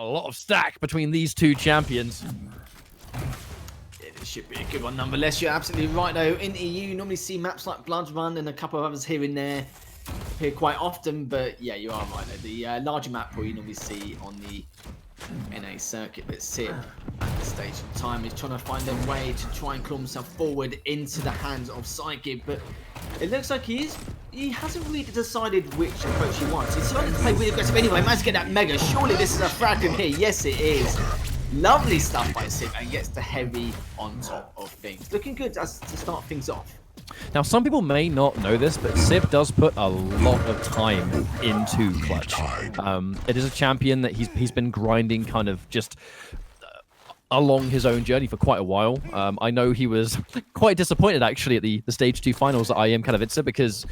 A lot of stack between these two champions. It should be a good one nonetheless. You're absolutely right though. In EU, you normally see maps like Blood Run and a couple of others here and there appear quite often, but yeah, you are right though. The larger map pool you normally see on the NA circuit, but SIB at this stage of time is trying to find a way to try and claw himself forward into the hands of PSYGIB, but it looks like he hasn't really decided which approach he wants. He's starting to play really aggressive anyway. Managed to get that mega. Surely this is a frag from here. Yes, it is. Lovely stuff by SIB and gets the heavy on top of things. Looking good to start things off. Now, some people may not know this, but SIB does put a lot of time into clutch. It is a champion that he's been grinding kind of just along his own journey for quite a while. I know he was quite disappointed actually at the Stage 2 finals at IEM Katowice because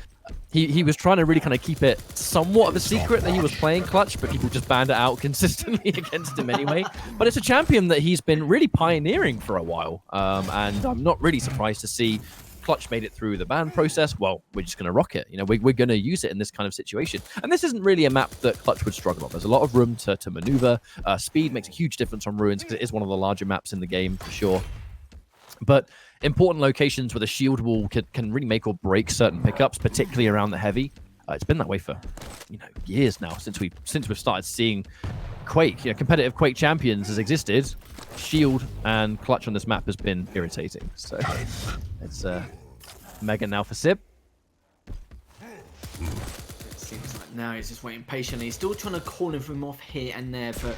he was trying to really kind of keep it somewhat of a secret that he was playing clutch, but people just banned it out consistently against him anyway. But it's a champion that he's been really pioneering for a while, and I'm not really surprised to see Clutch made it through the ban process. Well, we're just going to rock it. You know, we're going to use it in this kind of situation. And this isn't really a map that Clutch would struggle on. There's a lot of room to maneuver. Speed makes a huge difference on Ruins because it is one of the larger maps in the game for sure. But important locations with a shield wall can really make or break certain pickups, particularly around the heavy. It's been that way for, years now since we've started seeing Quake. Competitive Quake champions has existed. Shield and Clutch on this map has been irritating. So it's mega now for SIB. It seems like now he's just waiting patiently. He's still trying to call him from off here and there, but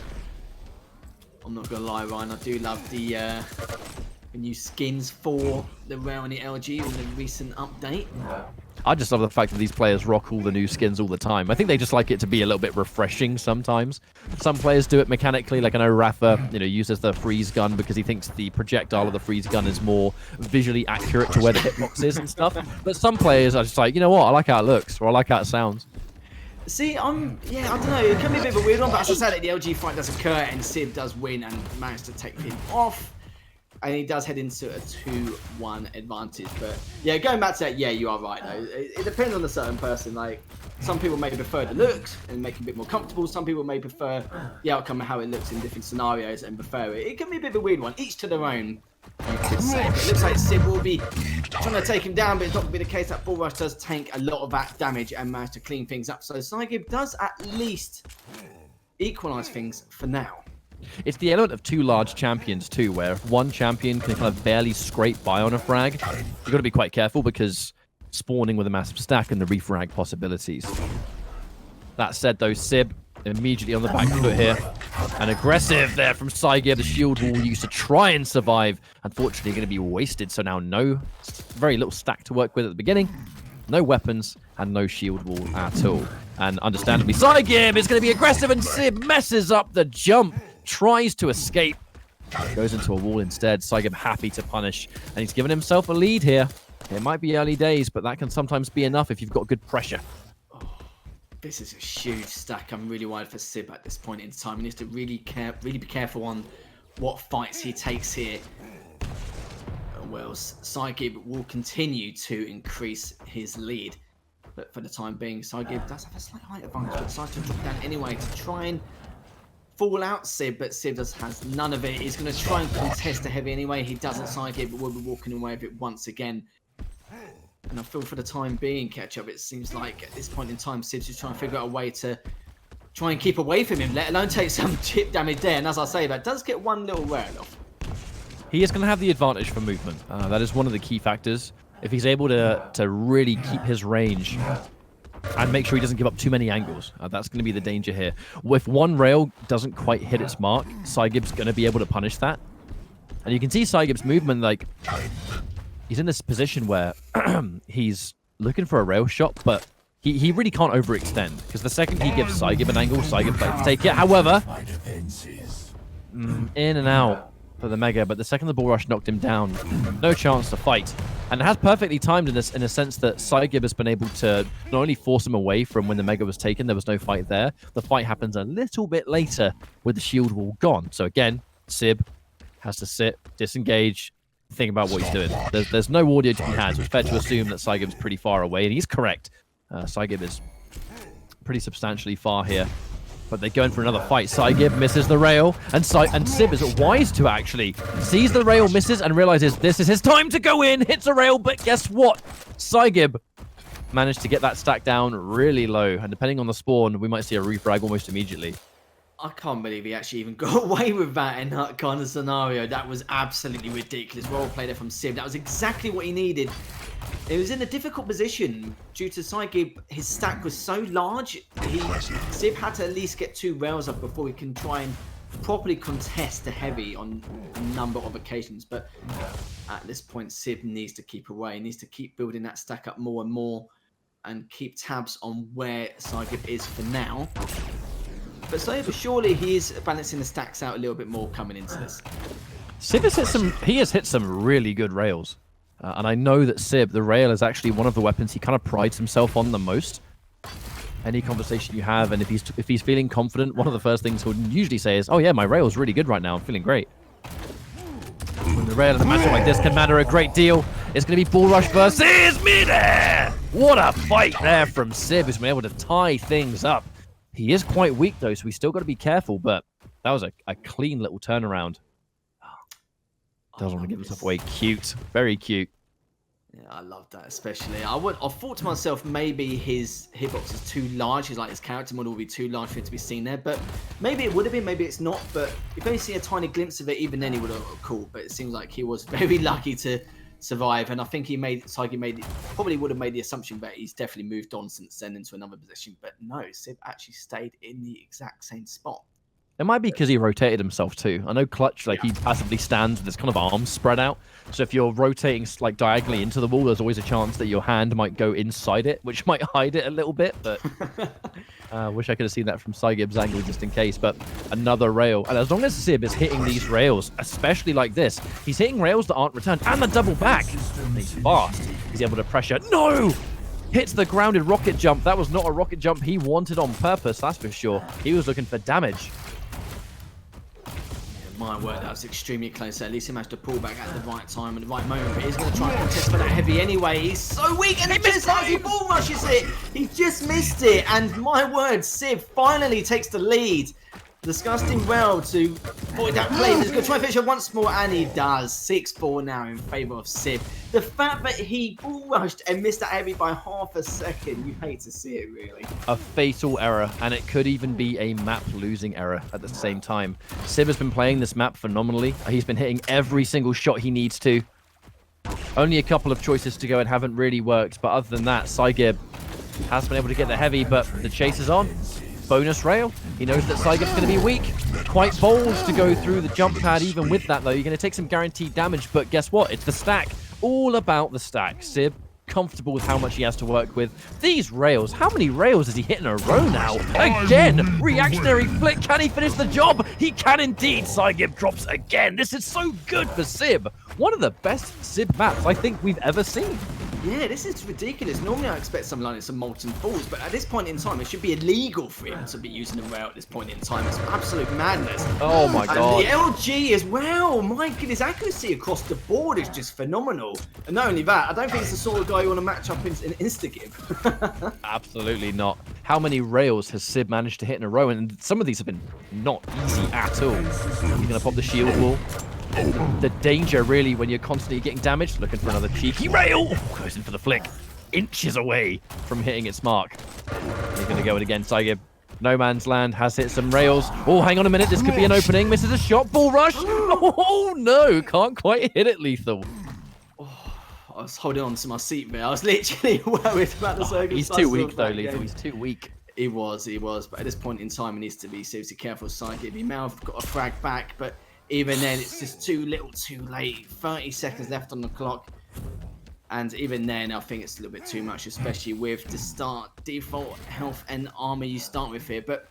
I'm not gonna lie, Ryan. I do love the new skins for the Rare and the LG in the recent update. I just love the fact that these players rock all the new skins all the time. I think they just like it to be a little bit refreshing sometimes. Some players do it mechanically, like I know Rafa, uses the freeze gun because he thinks the projectile of the freeze gun is more visually accurate to where the hitbox is and stuff. But some players are just like, you know what, I like how it looks, or I like how it sounds. See, I don't know, it can be a bit of a weird one, but as I said, the LG fight does occur and SIB does win and manage to take him off. And he does head into a 2-1 advantage. But yeah, going back to that, yeah, you are right though. It depends on a certain person. Like, some people may prefer the looks and make it a bit more comfortable. Some people may prefer the outcome of how it looks in different scenarios and prefer it. It can be a bit of a weird one. Each to their own, you could say. But it looks like SIB will be trying to take him down, but it's not going to be the case. That Bull Rush does tank a lot of that damage and manage to clean things up. So PSYGIB does at least equalise things for now. It's the element of two large champions too, where if one champion can kind of barely scrape by on a frag, you've got to be quite careful because spawning with a massive stack and the refrag possibilities. That said though, SIB immediately on the back foot here. And aggressive there from PSYGIB. The shield wall used to try and survive. Unfortunately going to be wasted, so now very little stack to work with at the beginning. No weapons and no shield wall at all. And understandably, PSYGIB is going to be aggressive and SIB messes up the jump. Tries to escape, goes into a wall instead. PSYGIB happy to punish, and he's given himself a lead here. It might be early days, but that can sometimes be enough if you've got good pressure. Oh, this is a huge stack. I'm really worried for SIB at this point in time. He needs to really be careful on what fights he takes here. Well, PSYGIB will continue to increase his lead, but for the time being, PSYGIB does have a slight height advantage, but decides to drop down anyway to try and fall out SIB, but SIB just has none of it. He's going to try and contest the heavy anyway. He doesn't PSYGIB, but will be walking away with it once again. And I feel for the time being, Ketchup, it seems like at this point in time, SIB's just trying to figure out a way to try and keep away from him, let alone take some chip damage there. And as I say, that does get one little rail off. He is going to have the advantage for movement. That is one of the key factors. If he's able to really keep his range and make sure he doesn't give up too many angles. That's going to be the danger here. If one rail doesn't quite hit its mark, PSYGIB's going to be able to punish that. And you can see PSYGIB's movement, like, he's in this position where he's looking for a rail shot, but he really can't overextend, because the second he gives PSYGIB an angle, PSYGIB tries to take it. However, in and out for the Mega, but the second the Bull Rush knocked him down, no chance to fight. And it has perfectly timed in a sense that PSYGIB has been able to not only force him away from when the Mega was taken, there was no fight there. The fight happens a little bit later with the shield wall gone. So again, SIB has to sit, disengage, think about what he's doing. There's no audio to be had, so it's fair to assume that PSYGIB's pretty far away, and he's correct. PSYGIB is pretty substantially far here. But they're going for another fight. PSYGIB misses the rail, and SIB is wise to actually sees the rail, misses, and realizes this is his time to go in, hits a rail, but guess what? PSYGIB managed to get that stack down really low, and depending on the spawn, we might see a refrag almost immediately. I can't believe he actually even got away with that in that kind of scenario. That was absolutely ridiculous. Well played there from SIB. That was exactly what he needed. It was in a difficult position due to PSYGIB. His stack was so large. SIB had to at least get 2 rails up before he can try and properly contest the heavy on a number of occasions. But at this point, SIB needs to keep away. He needs to keep building that stack up more and more and keep tabs on where PSYGIB is for now. But slowly but surely, he is balancing the stacks out a little bit more coming into this. SIB has hit some really good rails. And I know that SIB, the rail, is actually one of the weapons he kind of prides himself on the most. Any conversation you have, and if he's feeling confident, one of the first things he'll usually say is, "Oh yeah, my rail's really good right now. I'm feeling great." When the rail in a matchup like this can matter a great deal. It's going to be Bull Rush versus Midair. What a fight there from SIB, who's been able to tie things up. He is quite weak though, so we still got to be careful. But that was a clean little turnaround. Doesn't want to give himself away. Cute. Very cute. Yeah, I love that especially. I thought to myself maybe his hitbox is too large. His character model would be too large for it to be seen there. But maybe it would have been, maybe it's not. But if only see a tiny glimpse of it, even then he would have looked cool. But it seems like he was very lucky to survive. And I think PSYGIB probably would have made the assumption that he's definitely moved on since then into another position. But no, SIB actually stayed in the exact same spot. It might be because he rotated himself too. I know Clutch, he passively stands with his kind of arms spread out. So if you're rotating diagonally into the wall, there's always a chance that your hand might go inside it, which might hide it a little bit. But wish I could have seen that from PSYGIB's angle just in case. But another rail. And as long as SIB is hitting these rails, especially like this, he's hitting rails that aren't returned. And the double back. And he's fast. He's able to pressure. No! Hits the grounded rocket jump. That was not a rocket jump he wanted on purpose, that's for sure. He was looking for damage. My word, that was extremely close. At least he managed to pull back at the right time and the right moment. But he's going to try and contest for that heavy anyway. He's so weak, and just as he ball rushes it, he just missed it. And my word, SIB finally takes the lead. Disgusting well to avoid that play. He's going to try and finish it once more, and he does. 6-4 now in favour of SIB. The fact that he ball rushed and missed that heavy by half a second, you hate to see it, really. A fatal error, and it could even be a map losing error at the same time. SIB has been playing this map phenomenally. He's been hitting every single shot he needs to. Only a couple of choices to go and haven't really worked, but other than that, PSYGIB has been able to get the heavy, but the chase is on. Bonus rail. He knows that PSYGIB's going to be weak. Quite bold to go through the jump pad. Even with that, though, you're going to take some guaranteed damage. But guess what? It's the stack. All about the stack. SIB, comfortable with how much he has to work with. These rails. How many rails has he hit in a row now? Again! Reactionary flick. Can he finish the job? He can indeed. PSYGIB drops again. This is so good for SIB. One of the best SIB maps I think we've ever seen. Yeah, this is ridiculous. Normally I expect something like some molten falls, but at this point in time, it should be illegal for him to be using the rail at this point in time. It's absolute madness. Oh my god. And the LG as well. My goodness, accuracy across the board is just phenomenal. And not only that, I don't think it's the sort of guy you want to match up in Insta-give. Absolutely not. How many rails has SIB managed to hit in a row? And some of these have been not easy at all. He's going to pop the shield wall. The danger, really, when you're constantly getting damaged, looking for another cheeky rail. Goes in for the flick. Inches away from hitting its mark. He's going to go it again, PSYGIB. No Man's Land has hit some rails. Oh, hang on a minute. This could be an opening. Misses a shot. Bull rush. Oh, no. Can't quite hit it, Lethal. Oh, I was holding on to my seat there. I was literally worried about the circumstances. He's too weak, though, Lethal. He's too weak. He was. But at this point in time, he needs to be seriously careful. PSYGIB. He may have got a frag back, but even then, it's just too little too late. 30 seconds left on the clock. And even then, I think it's a little bit too much, especially with the default health and armor you start with here. But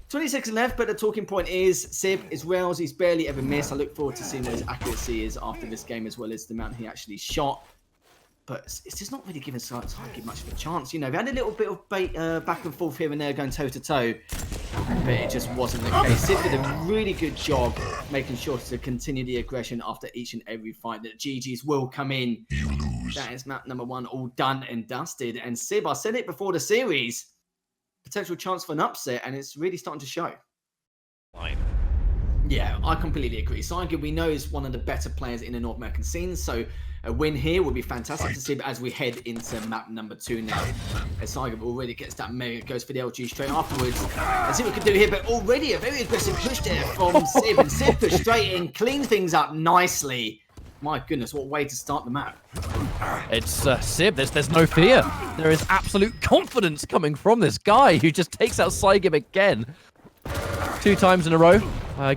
20 seconds left, but the talking point is SIB is rails. He's barely ever missed. I look forward to seeing what his accuracy is after this game, as well as the amount he actually shot. But it's just not really giving PSYGIB much of a chance. You know, they had a little bit of back and forth here and there going toe-to-toe. But it just wasn't the case. SIB did a really good job making sure to continue the aggression after each and every fight. That GGs will come in. That is map number 1 all done and dusted. And SIB, I said it before the series, potential chance for an upset, and it's really starting to show. Fine. Yeah, I completely agree. SIB, we know, is one of the better players in the North American scene, so a win here would be fantastic to see as we head into map number 2 now. As SIB already gets that mega, goes for the LG straight afterwards. Let's see what we can do here, but already a very aggressive push there from SIB, and SIB pushed straight in, cleans things up nicely. My goodness, what way to start the map. It's SIB, there's no fear. There is absolute confidence coming from this guy who just takes out PSYGIB again. 2 times in a row.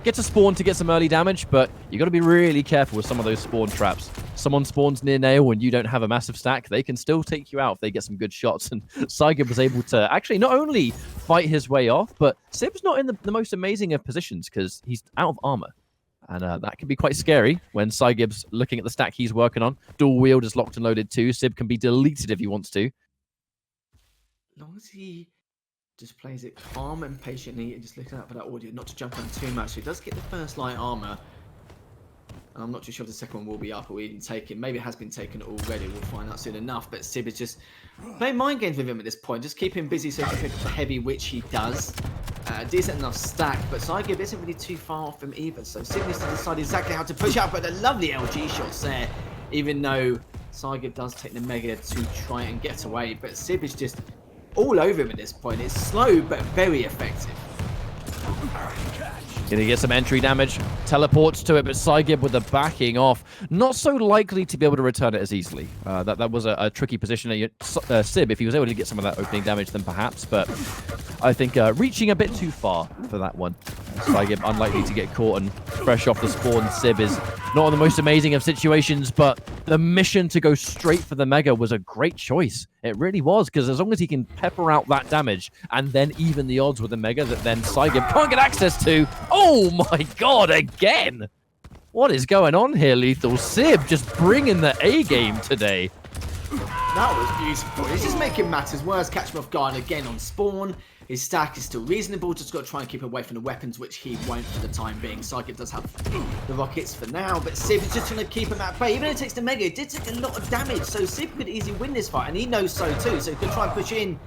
Gets a spawn to get some early damage, but you got to be really careful with some of those spawn traps. Someone spawns near nail and you don't have a massive stack, they can still take you out if they get some good shots. And PSYGIB was able to actually not only fight his way off, but SIB's not in the most amazing of positions because he's out of armor. And that can be quite scary when PSYGIB's looking at the stack he's working on. Dual wield is locked and loaded too. SIB can be deleted if he wants to. As long as he just plays it calm and patiently and just looking out for that audio, not to jump on too much. So he does get the first light armor. I'm not too sure if the second one will be up or even taken. Maybe it has been taken already. We'll find out soon enough. But SIB is just playing mind games with him at this point. Just keep him busy so he can pick up the heavy, which he does. Decent enough stack, but PSYGIB isn't really too far off him either. So SIB needs to decide exactly how to push out. But the lovely LG shots there, even though PSYGIB does take the mega to try and get away. But SIB is just all over him at this point. It's slow, but very effective. Gonna get some entry damage, teleports to it, but PSYGIB with the backing off. Not so likely to be able to return it as easily. That was a tricky position. SIB, if he was able to get some of that opening damage, then perhaps, but I think reaching a bit too far for that one. PSYGIB unlikely to get caught and fresh off the spawn. SIB is not in the most amazing of situations, but the mission to go straight for the mega was a great choice. It really was, because as long as he can pepper out that damage and then even the odds with the mega that then PSYGIB can't get access to. Oh my god, again! What is going on here, Lethal? SIB just bringing the A game today. That was beautiful. He's just making matters worse, catch him off guard again on spawn. His stack is still reasonable, just got to try and keep away from the weapons, which he won't for the time being. PSYGIB does have the rockets for now, but SIB is just trying to keep him at bay. Even though it takes the mega, it did take a lot of damage, so SIB could easily win this fight, and he knows so too, so he could try and push in.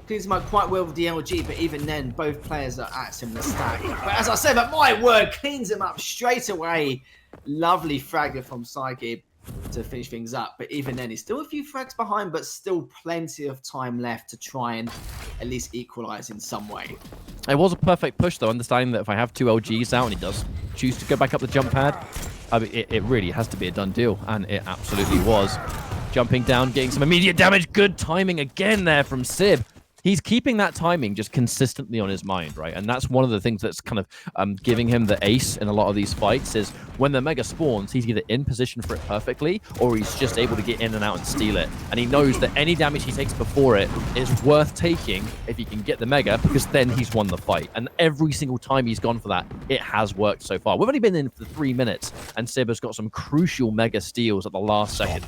Cleans him up quite well with the LG, but even then, both players are at similar stack. But as I said, but my word, cleans him up straight away. Lovely fragger from PSYGIB to finish things up, but even then he's still a few frags behind, but still plenty of time left to try and at least equalize in some way. It was a perfect push though, understanding that if I have 2 LGs out and he does choose to go back up the jump pad, I mean, it really has to be a done deal, and it absolutely was. Jumping down, getting some immediate damage, good timing again there from SIB. He's keeping that timing just consistently on his mind, right? And that's one of the things that's kind of giving him the ace in a lot of these fights is when the mega spawns, he's either in position for it perfectly or he's just able to get in and out and steal it. And he knows that any damage he takes before it is worth taking if he can get the mega, because then he's won the fight. And every single time he's gone for that, it has worked so far. We've only been in for 3 minutes and SIB has got some crucial mega steals at the last second.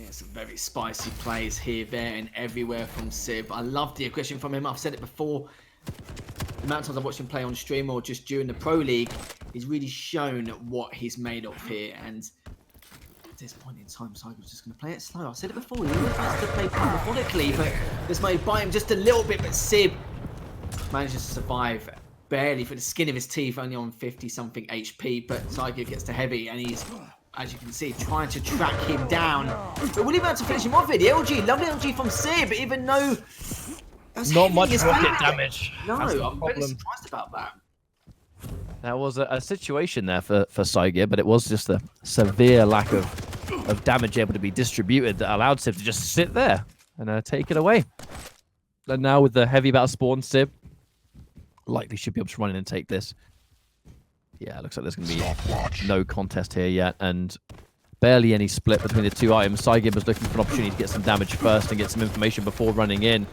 Some very spicy plays here, there, and everywhere from SIB. I love the aggression from him. I've said it before. The amount of times I've watched him play on stream or just during the Pro League, he's really shown what he's made of here. And at this point in time, PSYGIB's just going to play it slow. I said it before. He always likes to play quite methodically, but this may bite him just a little bit. But SIB manages to survive barely for the skin of his teeth, only on 50-something HP. But PSYGIB gets to heavy, and he's, as you can see, trying to track him down. But will he be able to finish him off here? The LG, lovely LG from SIB, even though not much rocket damage. No, I'm very surprised about that. That was a situation there for PSYGIB, but it was just a severe lack of damage able to be distributed that allowed SIB to just sit there and take it away. And now with the heavy battle spawn, SIB likely should be able to run in and take this. Yeah, it looks like there's going to be no contest here yet, and barely any split between the 2 items. PSYGIB was looking for an opportunity to get some damage first and get some information before running in.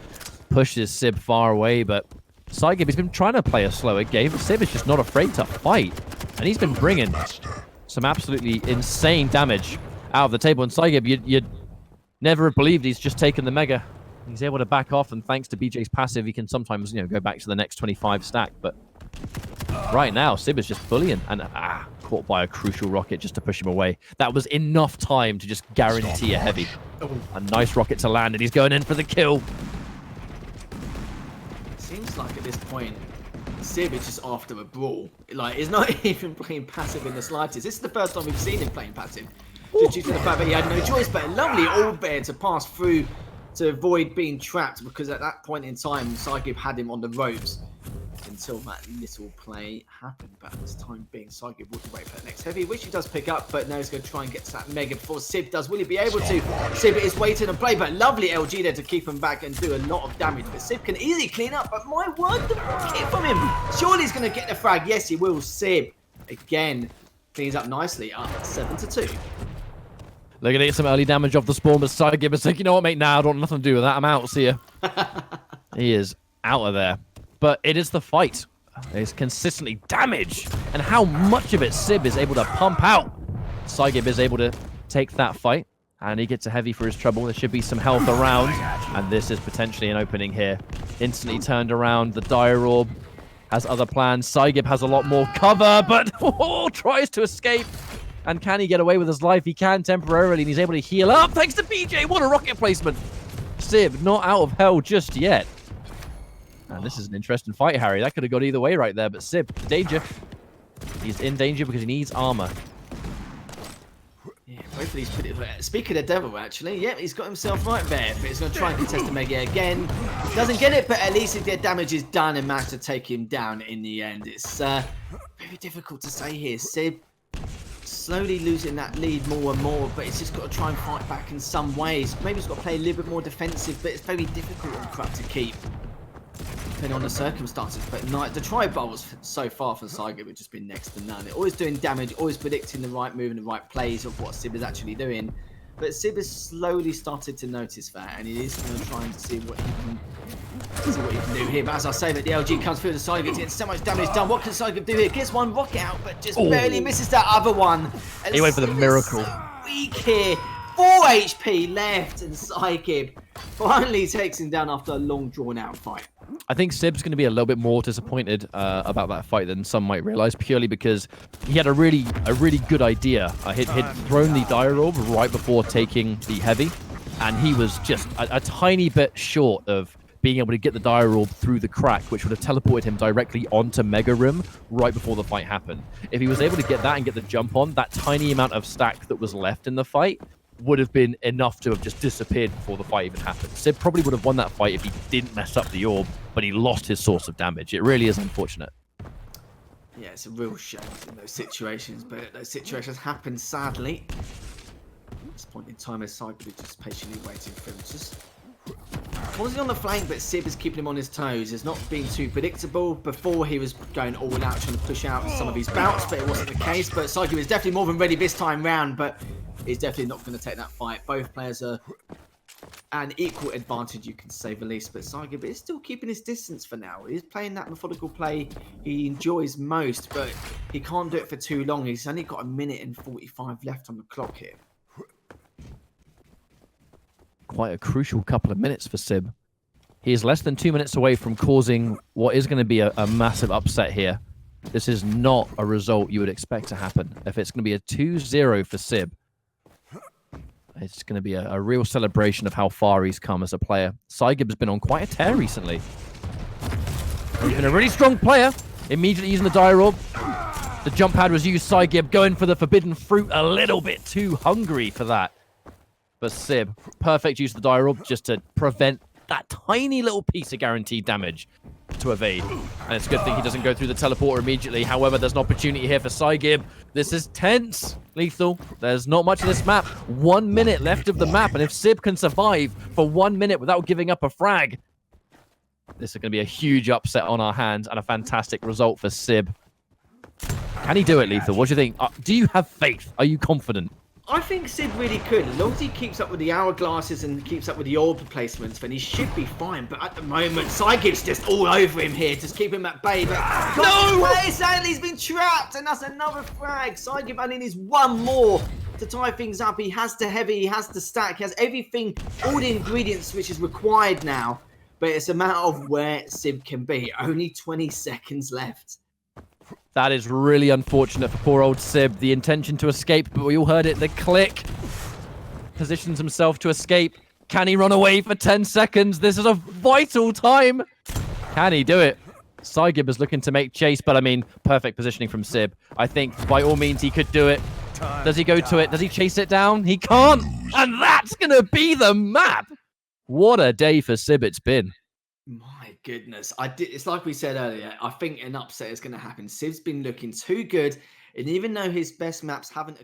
Pushes SIB far away, but PSYGIB has been trying to play a slower game. SIB is just not afraid to fight, and he's been bringing some absolutely insane damage out of the table. And PSYGIB, you'd never have believed he's just taken the mega. He's able to back off, and thanks to BJ's passive, he can sometimes, go back to the next 25 stack, but right now, SIB is just bullying and caught by a crucial rocket just to push him away. That was enough time to just guarantee a heavy. A nice rocket to land, and he's going in for the kill. seems like at this point, SIB is just after a brawl. Like, he's not even playing passive in the slightest. This is the first time we've seen him playing passive. Just due to the fact that he had no choice, but a lovely all-bear to pass through to avoid being trapped, because at that point in time, PSYGIB had him on the ropes until that little play happened. But at this time being, PSYGIB walked away for the next heavy, which he does pick up, but now he's going to try and get to that mega before SIB does. Will he be able to? SIB is waiting to play, but lovely LG there to keep him back and do a lot of damage. But SIB can easily clean up, but my word, the rocket from him. Surely he's going to get the frag. Yes, he will. SIB, again, cleans up nicely, up 7-2. They're going to get some early damage off the spawn, but PSYGIB is like, you know what, mate, nah, I don't want nothing to do with that. I'm out. See ya. He is out of there. But it is the fight. It's consistently damage. And how much of it SIB is able to pump out. PSYGIB is able to take that fight. And he gets a heavy for his trouble. There should be some health around. And this is potentially an opening here. Instantly turned around. The Dire Orb has other plans. PSYGIB has a lot more cover, but tries to escape. And can he get away with his life? He can temporarily, and he's able to heal up thanks to BJ. What a rocket placement. SIB not out of hell just yet. And this is an interesting fight, Harry. That could have gone either way right there, but SIB, danger. He's in danger because he needs armor. Yeah, both of these put it. Speaking of the devil, actually, yeah, he's got himself right there. But he's going to try and contest the mega again. Doesn't get it, but at least if their damage is done and managed to take him down in the end. It's very difficult to say here. SIB slowly losing that lead more and more, but it's just got to try and fight back in some ways. Maybe he's got to play a little bit more defensive, but it's very difficult on Crux to keep, depending on the circumstances. But the try bowls so far from PSYGIB have just been next to none. They're always doing damage, always predicting the right move and the right plays of what SIB is actually doing. But SIB has slowly started to notice that, and he is going to try and see what he can do here. But as I say, that the LG comes through, the PSYGIB getting so much damage done. What can PSYGIB do here? Gets one rocket out, but just barely misses that other one. And he went for the miracle. So weak here. 4 HP left, and PSYGIB finally takes him down after a long, drawn-out fight. I think SIB's going to be a little bit more disappointed about that fight than some might realize, purely because he had a really good idea. He'd thrown the Dire Orb right before taking the heavy, and he was just a tiny bit short of being able to get the Dire Orb through the crack, which would have teleported him directly onto Mega Rim right before the fight happened. If he was able to get that and get the jump on, that tiny amount of stack that was left in the fight would have been enough to have just disappeared before the fight even happened. SIB probably would have won that fight if he didn't mess up the orb, but he lost his source of damage. It really is unfortunate. Yeah, it's a real shame in those situations, but those situations happen sadly. At this point in time, PSYGIB is just patiently waiting for him. Just causing on the flank, but SIB is keeping him on his toes. It's not being too predictable. Before, he was going all out, trying to push out some of his bouts, but it wasn't the case. But PSYGIB is definitely more than ready this time round, but he's definitely not going to take that fight. Both players are an equal advantage, you can say the least. But PSYGIB is still keeping his distance for now. He's playing that methodical play he enjoys most, but he can't do it for too long. He's only got 1 minute and 45 left on the clock here. Quite a crucial couple of minutes for SIB. He is less than 2 minutes away from causing what is going to be a massive upset here. This is not a result you would expect to happen. If it's going to be a 2-0 for SIB, it's going to be a real celebration of how far he's come as a player. PSYGIB has been on quite a tear recently. He's been a really strong player. Immediately using the Dire Orb. The jump pad was used. PSYGIB going for the forbidden fruit, a little bit too hungry for that. But SIB, perfect use of the Dire Orb just to prevent that tiny little piece of guaranteed damage to evade. And it's a good thing he doesn't go through the teleporter immediately. However, there's an opportunity here for PSYGIB. This is tense. Lethal. There's not much of this map. 1 minute left of the map. And if SIB can survive for 1 minute without giving up a frag, this is going to be a huge upset on our hands and a fantastic result for SIB. Can he do it, Lethal? What do you think? Do you have faith? Are you confident? I think SIB really could. As long as he keeps up with the hourglasses and keeps up with the orb placements, then he should be fine. But at the moment, PSYGIB's just all over him here, just keep him at bay. But no! Sadly, he's been trapped, and that's another frag. PSYGIB only needs one more to tie things up. He has the heavy, he has the stack, he has everything, all the ingredients which is required now. But it's a matter of where SIB can be. Only 20 seconds left. That is really unfortunate for poor old SIB. The intention to escape, but we all heard it. The click. Positions himself to escape. Can he run away for 10 seconds? This is a vital time. Can he do it? PSYGIB is looking to make chase, but I mean, perfect positioning from SIB. I think by all means he could do it. Does he go to it? Does he chase it down? He can't. And that's going to be the map. What a day for SIB it's been. My goodness. It's like we said earlier, I think an upset is going to happen. SIB's been looking too good. And even though his best maps haven't